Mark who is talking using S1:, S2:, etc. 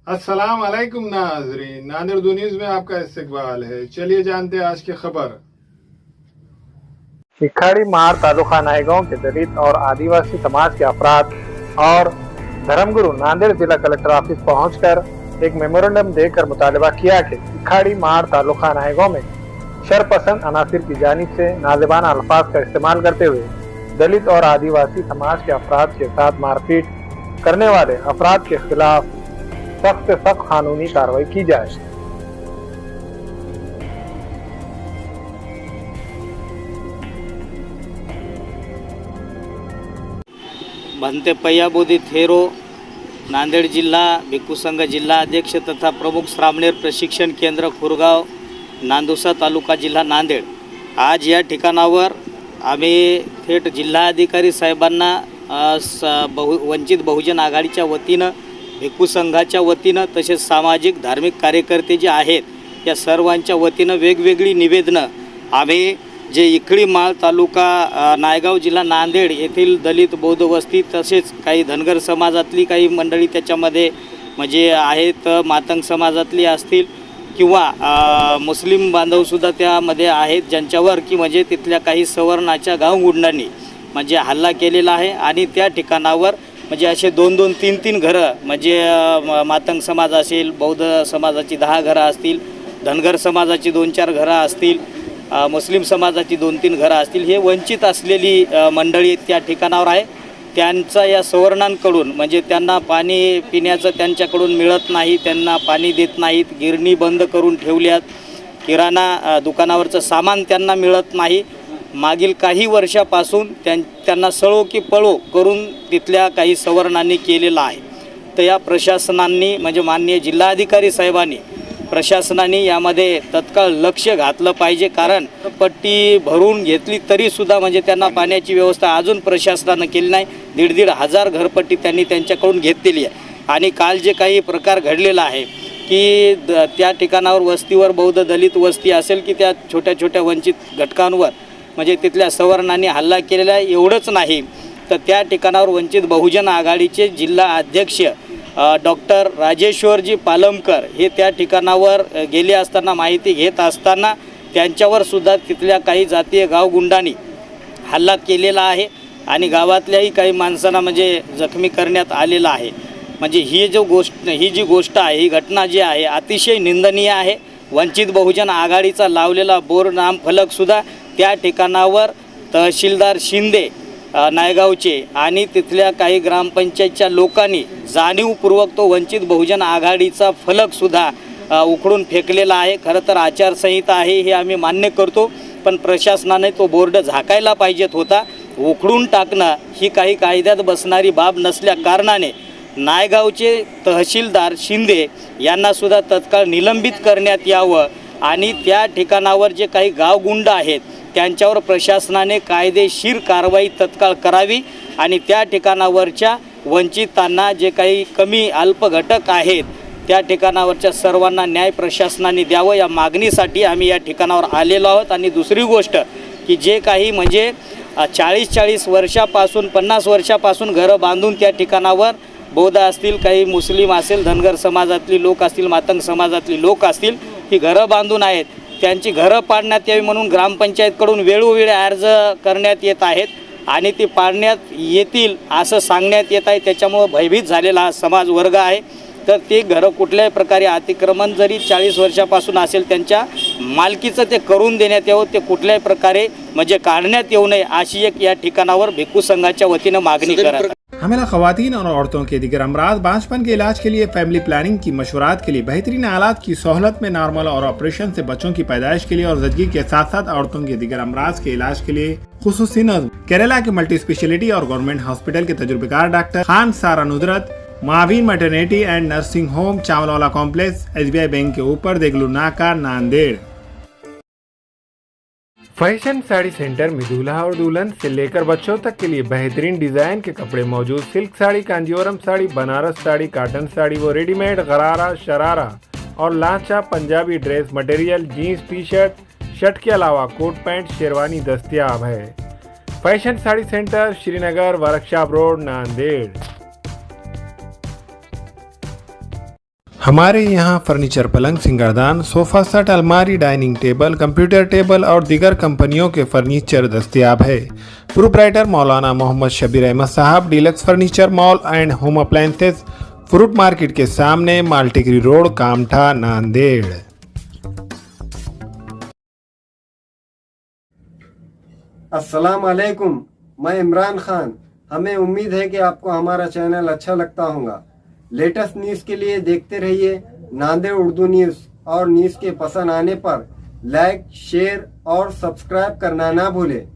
S1: अस्सलाम वालेकुम नाजरीन, नादिर दो न्यूज में आपका इस्तकबाल है। चलिए जानते हैं आज की खबर।
S2: इखाड़ी मार तालुका नायगांव के दलित और आदिवासी समाज के अफराद और धर्मगुरु नांदेड़ जिला कलेक्टर ऑफिस पहुंचकर एक मेमोरेंडम देकर मुतालबा किया कि इखाड़ी मार तालुका नायगांव में शरपसंद अनासिर की जानिब से नाज़िबाना अल्फाज का इस्तेमाल करते हुए दलित और आदिवासी समाज के अफराद के साथ मारपीट करने वाले अफराद के खिलाफ सख्त से सख्त कानूनी कार्रवाई की जाए।
S3: भंते पय्याबोधी थेरो नांदेड़ जिल्हा भिक्खू संघ जिल्हा अध्यक्ष तथा प्रमुख श्रामणेर प्रशिक्षण केंद्र खुरगाव नांदुसा तालुका जिल्हा नांदेड। आज या ठिकाणावर आम्ही थेट जिल्हाधिकारी साहेबांना वंचित बहुजन आघाडीच्या वतीनं भिक्खू संघाच्या वतीनं तसेच सामाजिक धार्मिक कार्यकर्ते जे आहेत या सर्वांच्या वतीनं वेगवेगळी निवेदनं आम्ही जे इखळी माळ तालुका नायगाव जिल्हा नांदेड येथील दलित बौद्ध वस्ती तसेच काही धनगर समाजातली काही मंडळी त्याच्यामध्ये म्हणजे आहेत, मातंग समाजातली असतील किंवा मुस्लिम बांधवसुद्धा त्यामध्ये आहेत, ज्यांच्यावर की म्हणजे तिथल्या काही सवर्णाच्या गावगुंडांनी म्हणजे हल्ला केलेला आहे आणि त्या ठिकाणावर म्हणजे असे 2-2, 3-3 घरं म्हणजे मातंग समाज असेल, बौद्ध समाजाची 10 घरं असतील, धनगर समाजाची 2-4 घरं असतील, मुस्लिम समाजाची 2-3 घरं असतील, हे वंचित असलेली मंडळी त्या ठिकाणावर आहे। त्यांचा या सवर्णांकडून म्हणजे त्यांना पाणी पिण्याचं त्यांच्याकडून मिळत नाही, त्यांना पाणी देत नाहीत, गिरणी बंद करून ठेवल्यात, किराणा दुकानावरचं सामान त्यांना मिळत नाही। मागील काही वर्षापासून त्यांना सळो की पळो करून तिथल्या काही सवर्णांनी केलेलं आहे। तर या प्रशासनांनी म्हणजे माननीय जिल्हाधिकारी साहेबांनी प्रशासनाने यामध्ये तत्काळ लक्ष घातलं पाहिजे, कारण पट्टी भरून घेतली तरीसुद्धा म्हणजे त्यांना पाण्याची व्यवस्था अजून प्रशासनानं केली नाही। 1,500 हजार घरपट्टी त्यांनी त्यांच्याकडून घेतलेली आहे आणि काल जे काही प्रकार घडलेला आहे की त्या ठिकाणावर वस्तीवर बौद्ध दलित वस्ती असेल की त्या छोट्या छोट्या वंचित घटकांवर म्हणजे तिथल्या सवर्णांनी हल्ला केलेला आहे। एवढंच नाही तर त्या ठिकाणावर वंचित बहुजन आघाडीचे जिल्हा अध्यक्ष डॉक्टर राजेश्वरजी पालमकर हे त्या ठिकाणावर गेले असताना माहिती घेत असताना त्यांच्यावर सुद्धा तिथल्या काही जातीय गावगुंडांनी हल्ला केलेला आहे आणि गावातल्याही काही माणसांना म्हणजे जखमी करण्यात आलेला आहे। म्हणजे ही जी गोष्ट आहे, ही घटना जी आहे अतिशय निंदनीय आहे। वंचित बहुजन आघाडीचा लावलेला बोर्ड नामफलकसुद्धा त्या ठिकाणावर तहसीलदार शिंदे नायगावचे आणि तिथल्या काही ग्रामपंचायतच्या लोकांनी जाणीवपूर्वक तो वंचित बहुजन आघाडीचा फलकसुद्धा उखडून फेकलेला आहे। खरं तर आचारसंहिता आहे हे आम्ही मान्य करतो, पण प्रशासनाने तो बोर्ड झाकायला पाहिजेत होता। उखडून टाकणं ही काही कायद्यात बसणारी बाब नसल्या कारणाने नायगावचे तहसीलदार शिंदे यांनासुद्धा तत्काळ निलंबित करण्यात यावं आणि त्या ठिकाणावर जे काही गावगुंड आहेत त्यांच्यावर प्रशासनाने कायदेशीर कारवाई तत्काळ करावी आणि त्या ठिकाणावरच्या वंचितांना जे काही कमी अल्प घटक आहेत त्या ठिकाणावरच्या सर्वांना न्याय प्रशासनाने द्यावं या मागणीसाठी आम्ही या ठिकाणावर आलेलो आहोत। आणि दुसरी गोष्ट की जे काही म्हणजे 40 वर्षापासून 50 वर्षापासून घरं बांधून त्या ठिकाणावर बौद्ध असतील, काही मुस्लिम असेल, धनगर समाजातली लोक असतील, मातंग समाजातली लोक असतील, ही घरं बांधून आहेत, त्यांची घरं पाडण्यात यावी म्हणून ग्रामपंचायतकडून वेळोवेळी अर्ज करण्यात येत आहेत आणि ती पाडण्यात येतील असं सांगण्यात येत आहे। त्याच्यामुळं भयभीत झालेला हा समाज वर्ग आहे। तर ते घरं कुठल्याही प्रकारे अतिक्रमण जरी 40 वर्षापासून असेल त्यांच्या मालकीचं ते करून देण्यात यावं, ते कुठल्याही प्रकारे म्हणजे काढण्यात येऊ नये अशी एक या ठिकाणावर भिक्खू संघाच्या वतीनं मागणी करत।
S1: हमेला खवातीन और औरतों के दिगर अमराज बांझपन के इलाज के लिए फैमिली प्लानिंग की मशवरात के लिए बेहतरीन आलात की सहूलत में नॉर्मल और ऑपरेशन से बच्चों की पैदाइश के लिए और जदगी के साथ साथ औरतों के दिगर अमराज के इलाज के लिए खुसूसी नज़्म केरला के मल्टी स्पेशलिटी और गवर्नमेंट हॉस्पिटल के तजुर्बेकार doctor Khan Sara Nudrat Mahveen maternity and nursing home Chawalwala complex SBI bank के ऊपर देगलू नाका नांदेड़।
S2: फैशन साड़ी सेंटर में दूल्हा और दुल्हन से लेकर बच्चों तक के लिए बेहतरीन डिजाइन के कपड़े मौजूद। सिल्क साड़ी, कांजीवरम साड़ी, बनारस साड़ी, कॉटन साड़ी वो रेडीमेड, गरारा, शरारा और लांचा Punjabi dress material, jeans, T shirt के अलावा कोट पैंट, शेरवानी दस्तयाब है। Fashion sari centre, Srinagar, workshop road, Nanded.
S1: हमारे यहाँ फर्नीचर, पलंग, सिंगारदान, सोफा सेट, अलमारी, डाइनिंग टेबल, कंप्यूटर टेबल और दीगर कंपनियों के फर्नीचर दस्तयाब है। प्रोप्राइटर मौलाना मोहम्मद शबीर अहमद साहब, deluxe furniture mall and home appliances, fruit market के सामने, मालटिकरी रोड, कामठा, नांदेड़।
S4: अस्सलाम वालेकुम, मैं इमरान खान। हमें उम्मीद है कि आपको हमारा चैनल अच्छा लगता होगा। लेटेस्ट न्यूज़ के लिए देखते रहिए नांदेड़ उर्दू न्यूज़, और न्यूज़ के पसंद आने पर लाइक, शेयर और सब्सक्राइब करना ना भूलें।